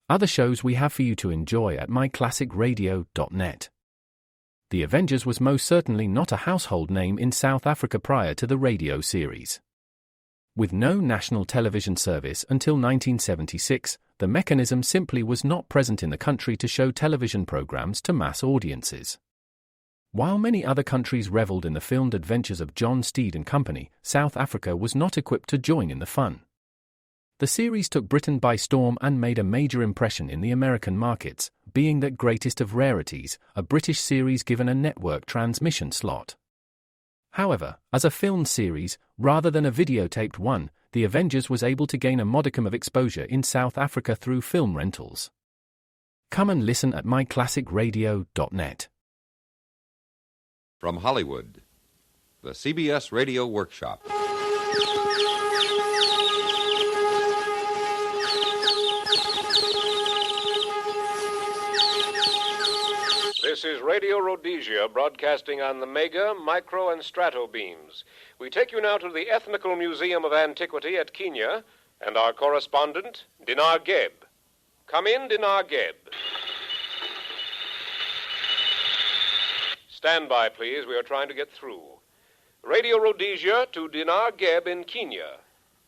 other shows we have for you to enjoy at myclassicradio.net. The Avengers was most certainly not a household name in South Africa prior to the radio series. With no national television service until 1976, the mechanism simply was not present in the country to show television programs to mass audiences. While many other countries reveled in the filmed adventures of John Steed and company, South Africa was not equipped to join in the fun. The series took Britain by storm and made a major impression in the American markets, being that greatest of rarities, a British series given a network transmission slot. However, as a filmed series, rather than a videotaped one, The Avengers was able to gain a modicum of exposure in South Africa through film rentals. Come and listen at myclassicradio.net. From Hollywood, the CBS Radio Workshop. This is Radio Rhodesia, broadcasting on the mega, micro, and strato beams. We take you now to the Ethnical Museum of Antiquity at Kenya, and our correspondent, Dinar Geb. Come in, Dinar Geb. Stand by, please. We are trying to get through. Radio Rhodesia to Dinar Geb in Kenya.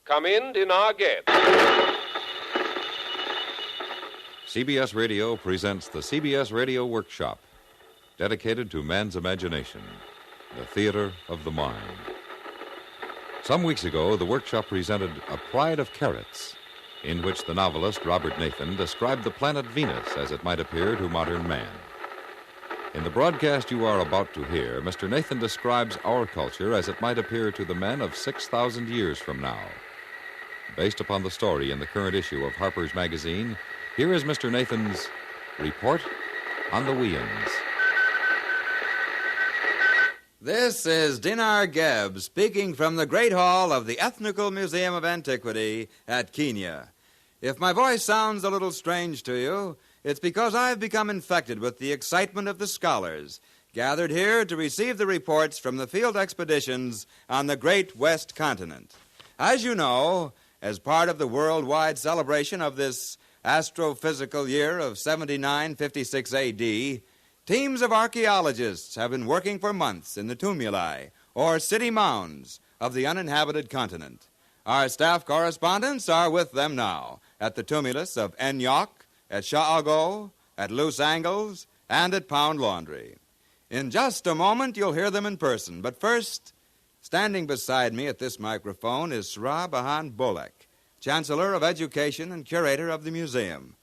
Come in, Dinar Geb. CBS Radio presents the CBS Radio Workshop, dedicated to man's imagination, the theater of the mind. Some weeks ago, the workshop presented A Pride of Carrots, in which the novelist Robert Nathan described the planet Venus as it might appear to modern man. In the broadcast you are about to hear, Mr. Nathan describes our culture as it might appear to the men of 6,000 years from now. Based upon the story in the current issue of Harper's Magazine, here is Mr. Nathan's report on the Weans. This is Dinar Geb speaking from the Great Hall of the Ethnical Museum of Antiquity at Kenya. If my voice sounds a little strange to you, it's because I've become infected with the excitement of the scholars gathered here to receive the reports from the field expeditions on the Great West Continent. As you know, as part of the worldwide celebration of this astrophysical year of 7956 A.D., teams of archaeologists have been working for months in the tumuli, or city mounds, of the uninhabited continent. Our staff correspondents are with them now at the tumulus of Enyok, at Shaago, at Loose Angles, and at Pound Laundry. In just a moment, you'll hear them in person. But first, standing beside me at this microphone is Sra Bahan Bolek, Chancellor of Education and Curator of the Museum.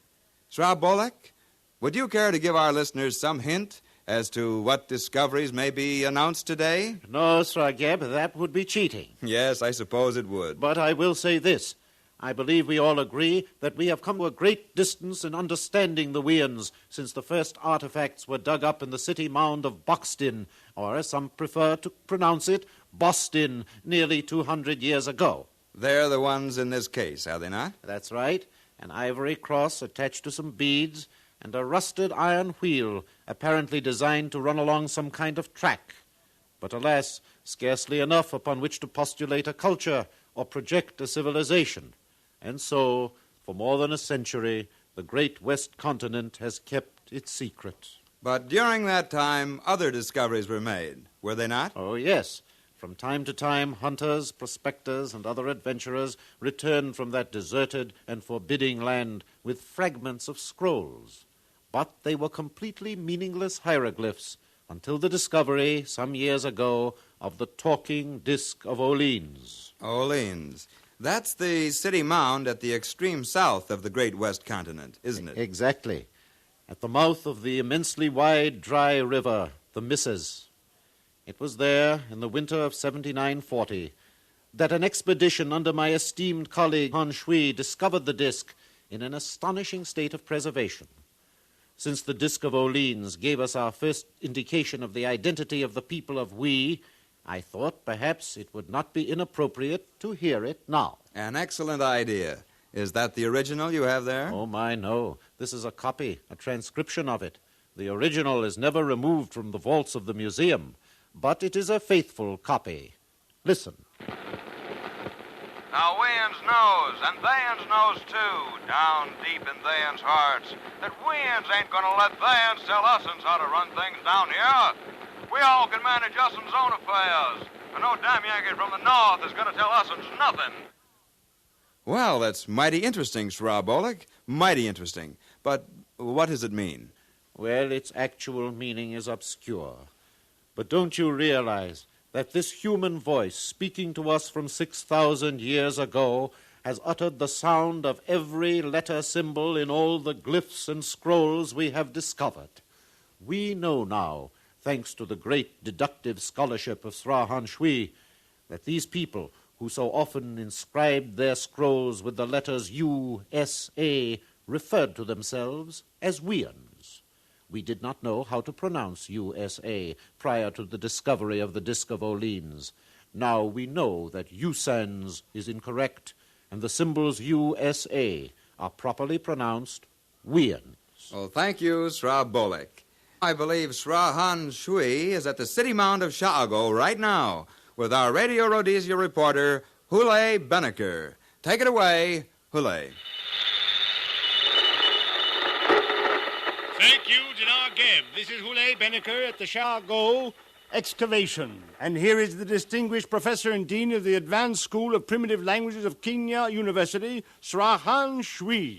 Sra Bolek, would you care to give our listeners some hint as to what discoveries may be announced today? No, Sir Geb, that would be cheating. Yes, I suppose it would. But I will say this. I believe we all agree that we have come to a great distance in understanding the Weans since the first artifacts were dug up in the city mound of Boxtin, or as some prefer to pronounce it, Boston, nearly 200 years ago. They're the ones in this case, are they not? That's right. An ivory cross attached to some beads, and a rusted iron wheel, apparently designed to run along some kind of track. But alas, scarcely enough upon which to postulate a culture or project a civilization. And so, for more than a century, the Great West Continent has kept its secret. But during that time, other discoveries were made, were they not? Oh, yes. From time to time, hunters, prospectors, and other adventurers returned from that deserted and forbidding land with fragments of scrolls. But they were completely meaningless hieroglyphs until the discovery, some years ago, of the talking disc of Weans. Weans. That's the city mound at the extreme south of the Great West Continent, isn't it? Exactly. At the mouth of the immensely wide, dry river, the Misses. It was there, in the winter of 7940, that an expedition under my esteemed colleague Han Shui discovered the disc in an astonishing state of preservation. Since the disc of Weans gave us our first indication of the identity of the people of We, I thought perhaps it would not be inappropriate to hear it now. An excellent idea. Is that the original you have there? Oh, my, no. This is a copy, a transcription of it. The original is never removed from the vaults of the museum, but it is a faithful copy. Listen. Now, Weans knows, and they'ns knows, too, down deep in theyns hearts, that Weans ain't gonna let theyns tell us'ns how to run things down here. We all can manage us'ns own affairs, and no damn Yankee from the north is gonna tell us'ns nothing. Well, that's mighty interesting, Schrabolik. Mighty interesting. But what does it mean? Well, its actual meaning is obscure. But don't you realize that this human voice, speaking to us from 6,000 years ago, has uttered the sound of every letter symbol in all the glyphs and scrolls we have discovered? We know now, thanks to the great deductive scholarship of Srahan Shui, that these people, who so often inscribed their scrolls with the letters U.S.A., referred to themselves as Weans. We did not know how to pronounce USA prior to the discovery of the Disc of Orleans. Now we know that Usans is incorrect, and the symbols USA are properly pronounced Weans. Well, thank you, Schrabolik. I believe Srahan Shui is at the City Mound of Chicago right now with our Radio Rhodesia reporter, Hule Benneker. Take it away, Hule. Thank you, Dinar Geb. This is Hule Benneker at the Chicago Excavation. And here is the distinguished professor and dean of the Advanced School of Primitive Languages of Kenya University, Srahan Shui.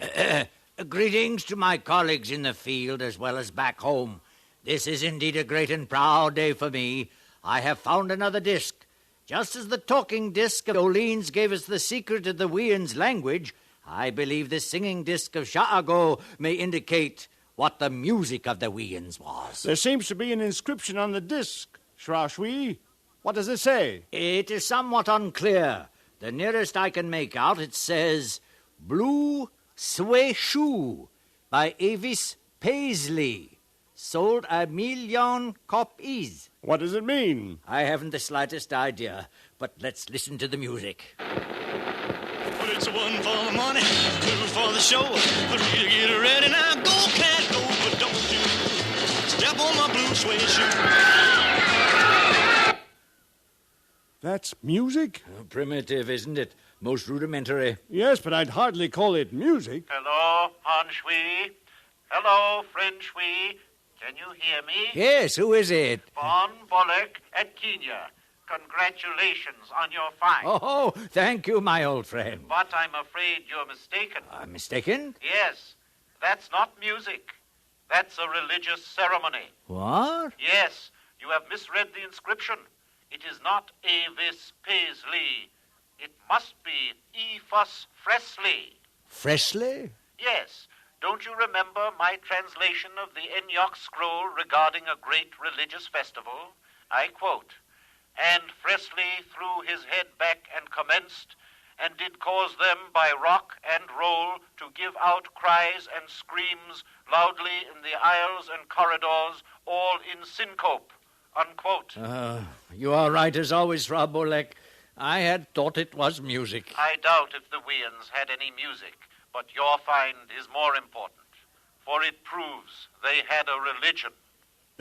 Greetings to my colleagues in the field as well as back home. This is indeed a great and proud day for me. I have found another disc. Just as the talking disc of Orleans gave us the secret of the Weans language, I believe the singing disc of Chicago may indicate what the music of the Weans was. There seems to be an inscription on the disc, Shra Shui. What does it say? It is somewhat unclear. The nearest I can make out, it says, Blue Sway Shoe by Avis Paisley. Sold 1 million copies. What does it mean? I haven't the slightest idea, but let's listen to the music. Well, it's 1 for the money, 2 for the show. 3 to get ready now. Go, cat, go, but don't you step on my blue suede shoe. That's music? Primitive, isn't it? Most rudimentary. Yes, but I'd hardly call it music. Hello, Han Shui. Hello, friend Shui. Can you hear me? Yes, who is it? Von Bolek at Kenya. Congratulations on your find. Oh, thank you, my old friend. But I'm afraid you're mistaken. Mistaken? Yes, that's not music. That's a religious ceremony. What? Yes, you have misread the inscription. It is not Avis Paisley. It must be Ephus Fresley. Fresley? Yes. Don't you remember my translation of the Enyok scroll regarding a great religious festival? I quote, "And Fresley threw his head back and commenced, and did cause them by rock and roll to give out cries and screams loudly in the aisles and corridors, all in syncope," unquote. You are right as always, Rabolek. I had thought it was music. I doubt if the Weans had any music. But your find is more important, for it proves they had a religion.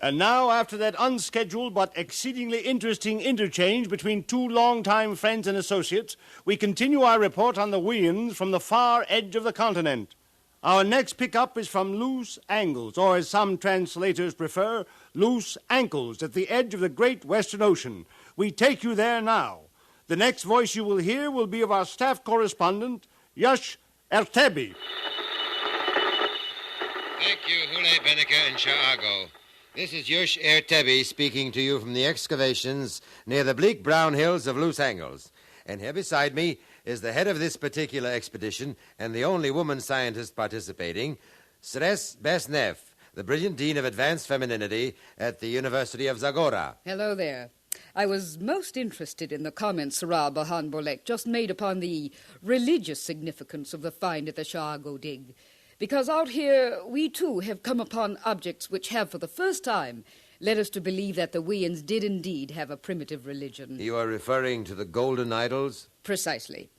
And now, after that unscheduled but exceedingly interesting interchange between 2 longtime friends and associates, we continue our report on the Weans from the far edge of the continent. Our next pickup is from Loose Angles, or as some translators prefer, Loose Ankles, at the edge of the great Western Ocean. We take you there now. The next voice you will hear will be of our staff correspondent, Yush Ertebi. Thank you, Hule Benneker in Chicago. This is Yush Ertebi speaking to you from the excavations near the bleak brown hills of Loose Angles. And here beside me is the head of this particular expedition and the only woman scientist participating, Sres Besnev, the brilliant dean of advanced femininity at the University of Zagora. Hello there. I was most interested in the comments Sarah Bahan Bolek just made upon the religious significance of the find at the Chicago dig, because out here we too have come upon objects which have for the first time led us to believe that the Weans did indeed have a primitive religion. You are referring to the golden idols? Precisely.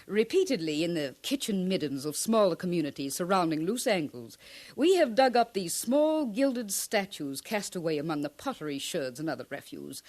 Repeatedly in the kitchen middens of smaller communities surrounding Loose Angles, we have dug up these small gilded statues cast away among the pottery sherds and other refuse.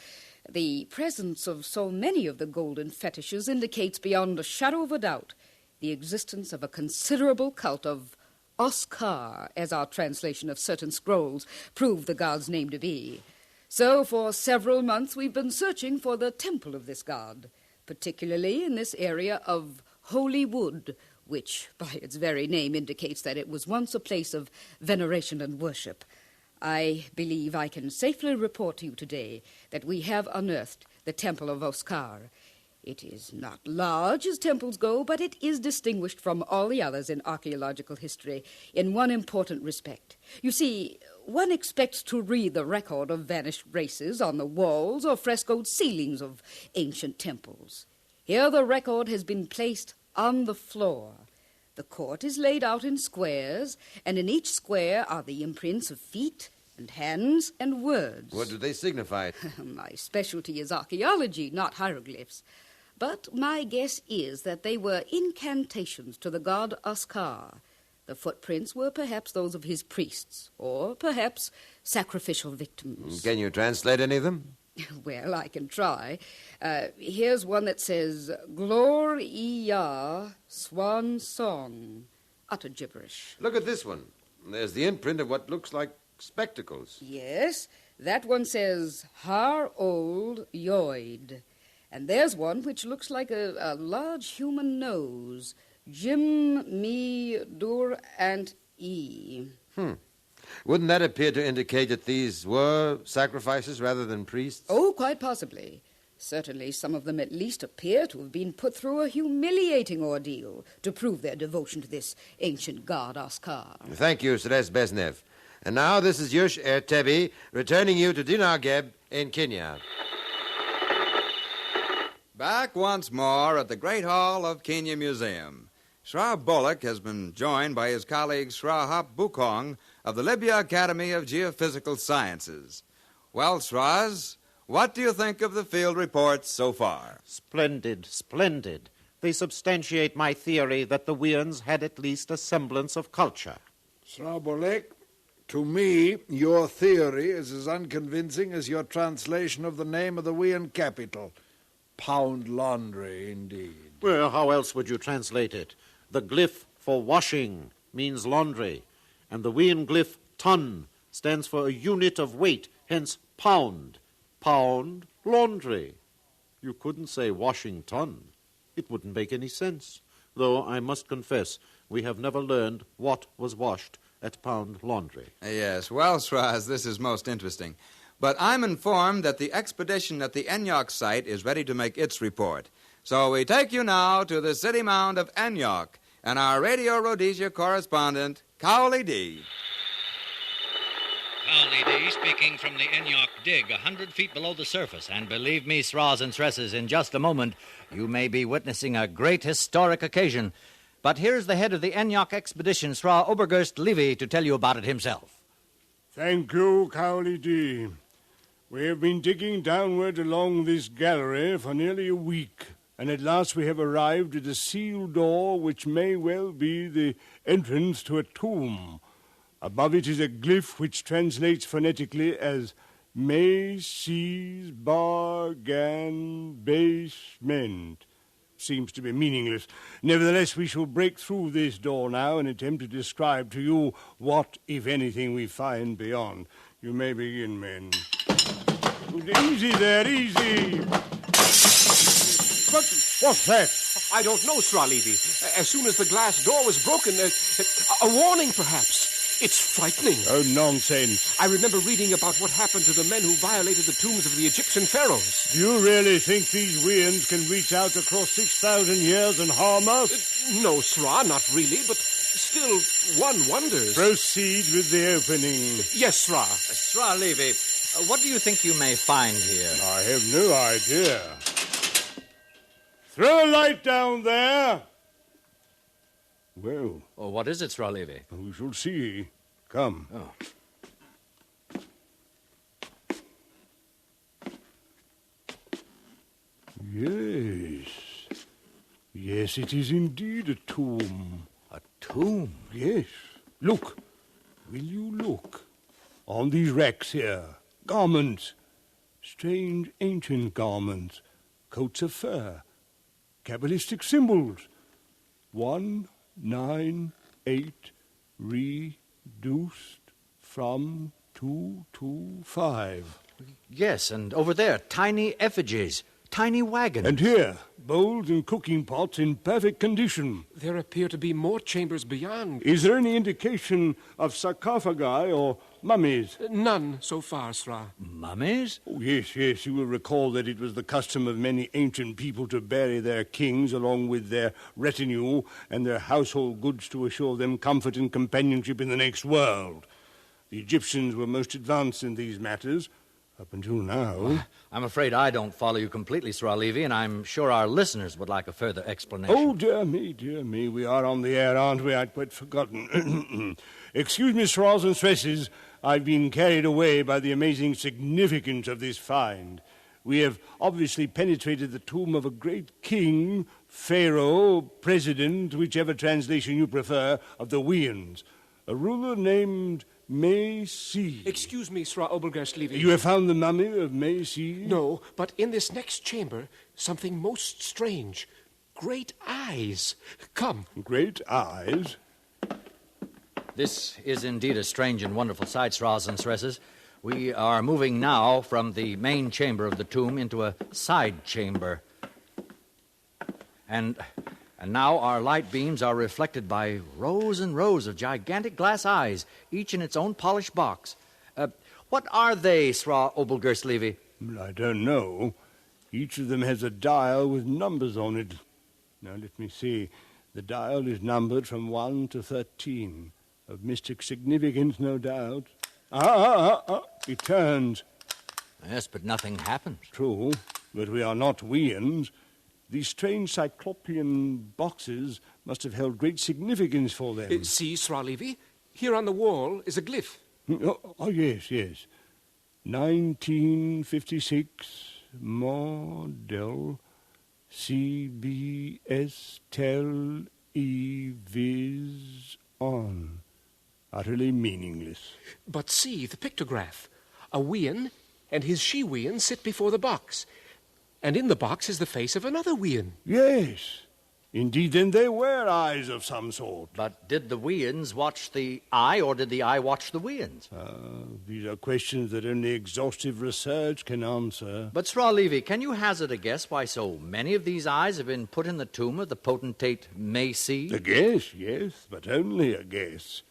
The presence of so many of the golden fetishes indicates beyond a shadow of a doubt the existence of a considerable cult of Oscar, as our translation of certain scrolls prove the god's name to be. So for several months we've been searching for the temple of this god, particularly in this area of Holy Wood, which by its very name indicates that it was once a place of veneration and worship. I believe I can safely report to you today that we have unearthed the Temple of Oscar. It is not large as temples go, but it is distinguished from all the others in archaeological history in one important respect. You see, one expects to read the record of vanished races on the walls or frescoed ceilings of ancient temples. Here the record has been placed on the floor. The court is laid out in squares, and in each square are the imprints of feet and hands and words. What do they signify? My specialty is archaeology, not hieroglyphs. But my guess is that they were incantations to the god Oscar. The footprints were perhaps those of his priests, or perhaps sacrificial victims. Can you translate any of them? Well, I can try. Here's one that says, Gloria Swan Song. Utter gibberish. Look at this one. There's the imprint of what looks like spectacles. Yes, that one says, Har Old Yoid. And there's one which looks like a large human nose. Jim Me Dur Ant E. Wouldn't that appear to indicate that these were sacrifices rather than priests? Oh, quite possibly. Certainly some of them at least appear to have been put through a humiliating ordeal to prove their devotion to this ancient god Oscar. Thank you, Seres Beznev. And now this is Yush Ertebi returning you to Dinar Geb in Kenya. Back once more at the Great Hall of Kenya Museum. Sra Bullock has been joined by his colleague Sra Hap Bukong of the Libya Academy of Geophysical Sciences. Well, Sras, what do you think of the field reports so far? Splendid, splendid. They substantiate my theory that the Weans had at least a semblance of culture. Sra Bullock, to me, your theory is as unconvincing as your translation of the name of the Wean capital. Pound laundry, indeed. Well, how else would you translate it? The glyph for washing means laundry, and the Wean glyph ton stands for a unit of weight, hence pound. Pound, laundry. You couldn't say Washington. It wouldn't make any sense. Though I must confess, we have never learned what was washed at Pound Laundry. Yes, well, Sras, this is most interesting. But I'm informed that the expedition at the Enyok site is ready to make its report. So we take you now to the city mound of Enyok and our Radio Rhodesia correspondent, Cowley D. Cowley D speaking from the Enyok dig, 100 feet below the surface. And believe me, Sras and Stresses, in just a moment, you may be witnessing a great historic occasion. But here's the head of the Enyok expedition, Sra Obergerst Levy, to tell you about it himself. Thank you, Cowley D. We have been digging downward along this gallery for nearly a week, and at last we have arrived at a sealed door which may well be the entrance to a tomb. Above it is a glyph which translates phonetically as Macy's Bargain Basement. Seems to be meaningless. Nevertheless, we shall break through this door now and attempt to describe to you what, if anything, we find beyond. You may begin, men. Easy there, easy. What's that? I don't know, Sra Levy. As soon as the glass door was broken, a warning, perhaps. It's frightening. Oh, nonsense. I remember reading about what happened to the men who violated the tombs of the Egyptian pharaohs. Do you really think these Weans can reach out across 6,000 years and harm us? No, Sra, not really, but still, one wonders. Proceed with the opening. Yes, Sra. Sra Levy, what do you think you may find here? I have no idea. Throw a light down there. Well. Oh, what is it, Sra Levy? We shall see. Come. Oh. Yes. Yes, it is indeed a tomb. A tomb? Yes. Look. Will you look? On these racks here. Garments. strange ancient garments, coats of fur, cabalistic symbols. 198 reduced from 225. Yes, and over there, tiny effigies, tiny wagons. And here, bowls and cooking pots in perfect condition. There appear to be more chambers beyond. Is there any indication of sarcophagi or mummies? None so far, Sra. Mummies? Oh, yes. You will recall that it was the custom of many ancient people to bury their kings along with their retinue and their household goods to assure them comfort and companionship in the next world. The Egyptians were most advanced in these matters, up until now. I'm afraid I don't follow you completely, Sra Levy, and I'm sure our listeners would like a further explanation. Oh, dear me. We are on the air, aren't we? I'd quite forgotten. Excuse me, Sras and Stresses. I've been carried away by the amazing significance of this find. We have obviously penetrated the tomb of a great king, pharaoh, president, whichever translation you prefer, of the Weans. A ruler named May-C. Excuse me, Sra Obergerst Levy. You have found the mummy of May-C? No, but in this next chamber, something most strange. Great eyes. Come. Great eyes? This is indeed a strange and wonderful sight, Sras and Stresses. We are moving now from the main chamber of the tomb into a side chamber. And now our light beams are reflected by rows and rows of gigantic glass eyes, each in its own polished box. What are they, Sra Obergerst Levy? I don't know. Each of them has a dial with numbers on it. Now, let me see. The dial is numbered from 1 to 13. Of mystic significance, no doubt. It turns. Yes, but nothing happens. True, but we are not Weans. These strange cyclopean boxes must have held great significance for them. See, Sra Levy, here on the wall is a glyph. Oh, yes. 1956 model CBS Tel Viz on. Utterly meaningless. But see, the pictograph. A Wean and his she-Wean sit before the box. And in the box is the face of another Wean. Yes. Indeed, then they were eyes of some sort. But did the Weans watch the eye, or did the eye watch the Weans? These are questions that only exhaustive research can answer. But, Sra Levy, can you hazard a guess why so many of these eyes have been put in the tomb of the potentate May-C? A guess, yes, but only a guess.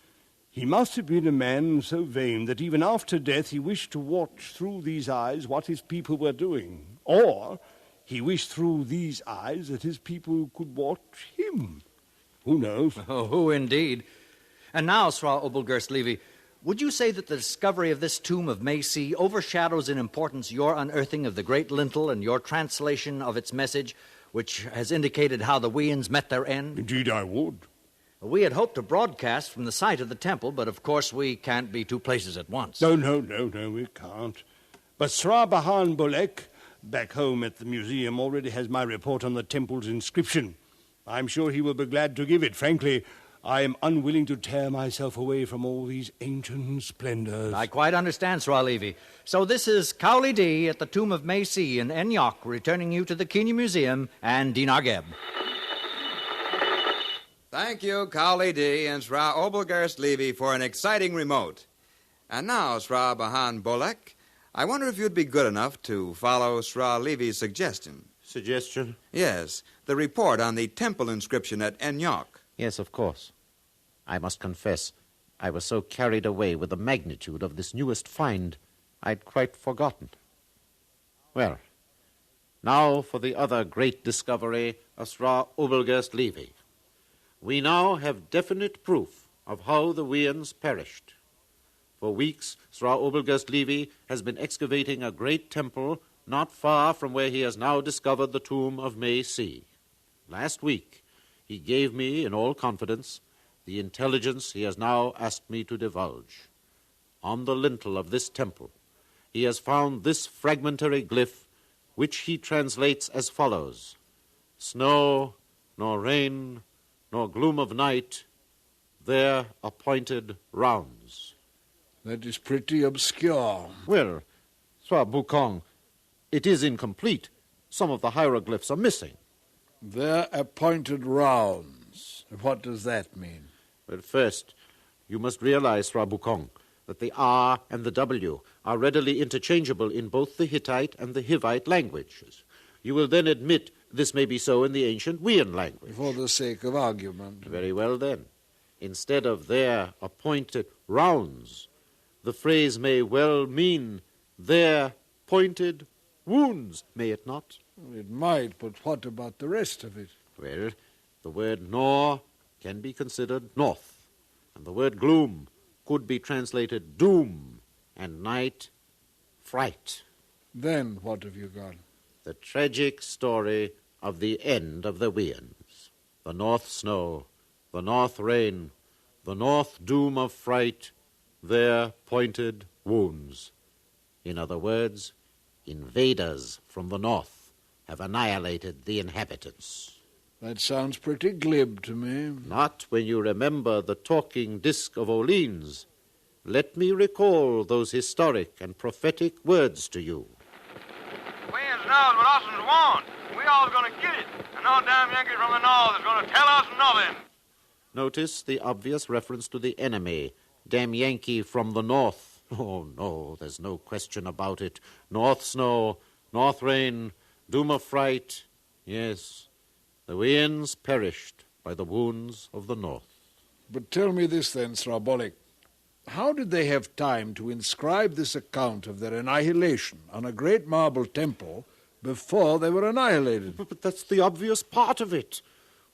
He must have been a man so vain that even after death he wished to watch through these eyes what his people were doing. Or he wished through these eyes that his people could watch him. Who knows? Oh, who indeed. And now, Sra Obergerst Levy, would you say that the discovery of this tomb of May-C overshadows in importance your unearthing of the Great Lintel and your translation of its message, which has indicated how the Weans met their end? Indeed I would. We had hoped to broadcast from the site of the temple, but of course we can't be two places at once. No, we can't. But Sra Bahan Bolek, back home at the museum, already has my report on the temple's inscription. I'm sure he will be glad to give it. Frankly, I am unwilling to tear myself away from all these ancient splendors. I quite understand, Sra Levy. So this is Cowley D at the tomb of May-C in Enyok, returning you to the Kenya Museum and Dinar Geb. Thank you, Cowley D. and Sra Obergerst Levy, for an exciting remote. And now, Sra Bahan Bolek, I wonder if you'd be good enough to follow Sra Levy's suggestion. Suggestion? Yes, the report on the temple inscription at Enyok. Yes, of course. I must confess, I was so carried away with the magnitude of this newest find, I'd quite forgotten. Well, now for the other great discovery of Sra Obergerst Levy. We now have definite proof of how the Weans perished. For weeks, Sra Obergerst Levy has been excavating a great temple not far from where he has now discovered the tomb of May-C. Last week, he gave me, in all confidence, the intelligence he has now asked me to divulge. On the lintel of this temple, he has found this fragmentary glyph, which he translates as follows: Snow, nor rain, nor gloom of night, their appointed rounds. That is pretty obscure. Well, Sra Bukong, it is incomplete. Some of the hieroglyphs are missing. Their appointed rounds. What does that mean? Well, first, you must realize, Rabukong, that the R and the W are readily interchangeable in both the Hittite and the Hivite languages. You will then admit this may be so in the ancient Wean language. For the sake of argument. Very well, then. Instead of their appointed rounds, the phrase may well mean their pointed wounds, may it not? It might, but what about the rest of it? Well, the word nor can be considered north, and the word gloom could be translated doom, and night, fright. Then what have you got? The tragic story of the end of the Weans. The north snow, the north rain, the north doom of fright, their pointed wounds. In other words, invaders from the north have annihilated the inhabitants. That sounds pretty glib to me. Not when you remember the talking disc of Weans. Let me recall those historic and prophetic words to you. Weans knows what us want. We all's gonna get it. And no damn Yankee from the north is gonna tell us nothing. Notice the obvious reference to the enemy. Damn Yankee from the north. Oh, no, there's no question about it. North snow, north rain, doom of fright. Yes, the Weans perished by the wounds of the north. But tell me this then, Srabolik. How did they have time to inscribe this account of their annihilation on a great marble temple before they were annihilated? But that's the obvious part of it.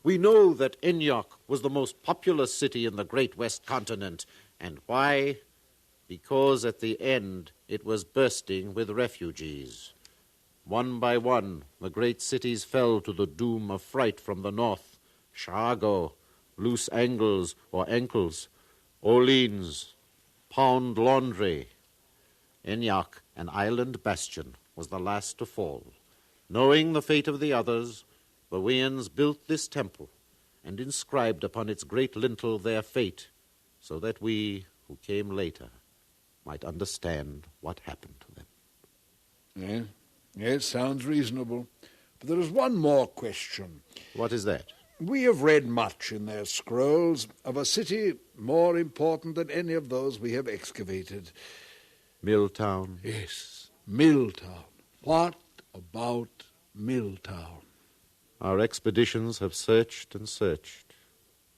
We know that Enyaq was the most populous city in the great West Continent. And why? Because at the end it was bursting with refugees. One by one, the great cities fell to the doom of fright from the north. Chicago, Loose Angles or Ankles, Orleans, Pound Laundry. Enyaq, an island bastion, was the last to fall. Knowing the fate of the others, the Weans built this temple and inscribed upon its great lintel their fate, so that we, who came later, might understand what happened to them. Yes, sounds reasonable. But there is one more question. What is that? We have read much in their scrolls of a city more important than any of those we have excavated. Milltown? Yes, Milltown. What about Milltown? Our expeditions have searched and searched,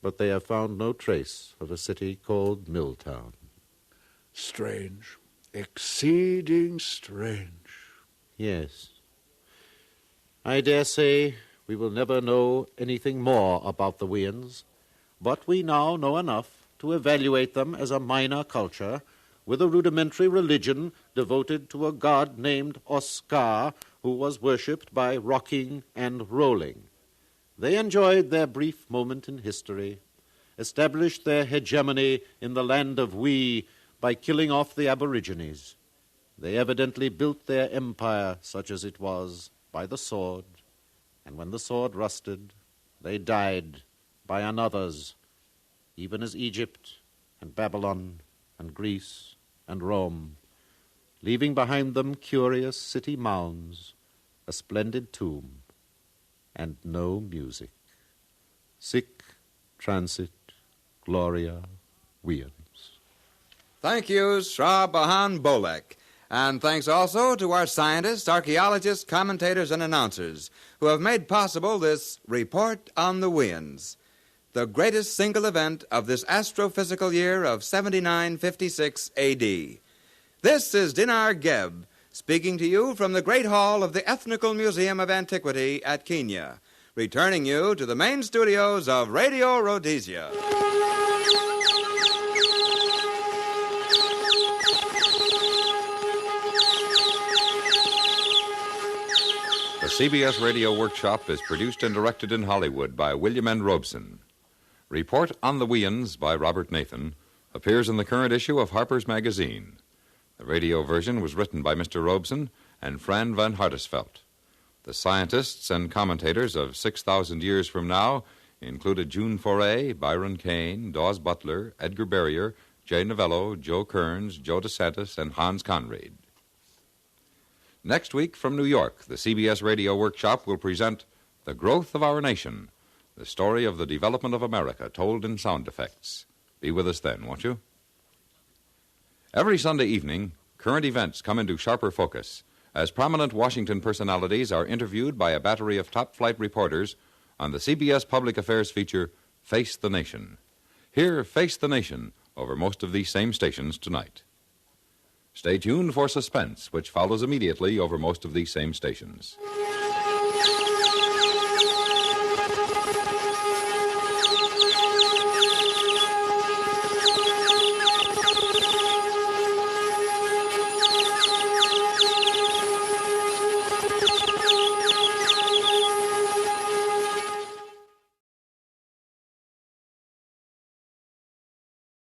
but they have found no trace of a city called Milltown. Strange. Exceeding strange. Yes. I dare say we will never know anything more about the Weans, but we now know enough to evaluate them as a minor culture with a rudimentary religion devoted to a god named Oscar, who was worshipped by rocking and rolling. They enjoyed their brief moment in history, established their hegemony in the land of We by killing off the Aborigines. They evidently built their empire, such as it was, by the sword, and when the sword rusted, they died by another's, even as Egypt and Babylon and Greece and Rome, leaving behind them curious city mounds, a splendid tomb, and no music. Sic transit gloria Weans. Thank you, Sra Bahan Bolek. And thanks also to our scientists, archaeologists, commentators, and announcers who have made possible this Report on the Weans, the greatest single event of this astrophysical year of 7956 A.D. This is Dinar Geb speaking to you from the Great Hall of the Ethnical Museum of Antiquity at Kenya, returning you to the main studios of Radio Rhodesia. The CBS Radio Workshop is produced and directed in Hollywood by William N. Robeson. Report on the Weans by Robert Nathan appears in the current issue of Harper's Magazine. The radio version was written by Mr. Robeson and Fran van Hartesveld. The scientists and commentators of 6,000 Years From Now included June Foray, Byron Kane, Dawes Butler, Edgar Barrier, Jay Novello, Joe Kearns, Joe DeSantis, and Hans Conried. Next week from New York, the CBS Radio Workshop will present The Growth of Our Nation, the story of the development of America told in sound effects. Be with us then, won't you? Every Sunday evening, current events come into sharper focus as prominent Washington personalities are interviewed by a battery of top-flight reporters on the CBS Public Affairs feature, Face the Nation. Hear Face the Nation over most of these same stations tonight. Stay tuned for Suspense, which follows immediately over most of these same stations.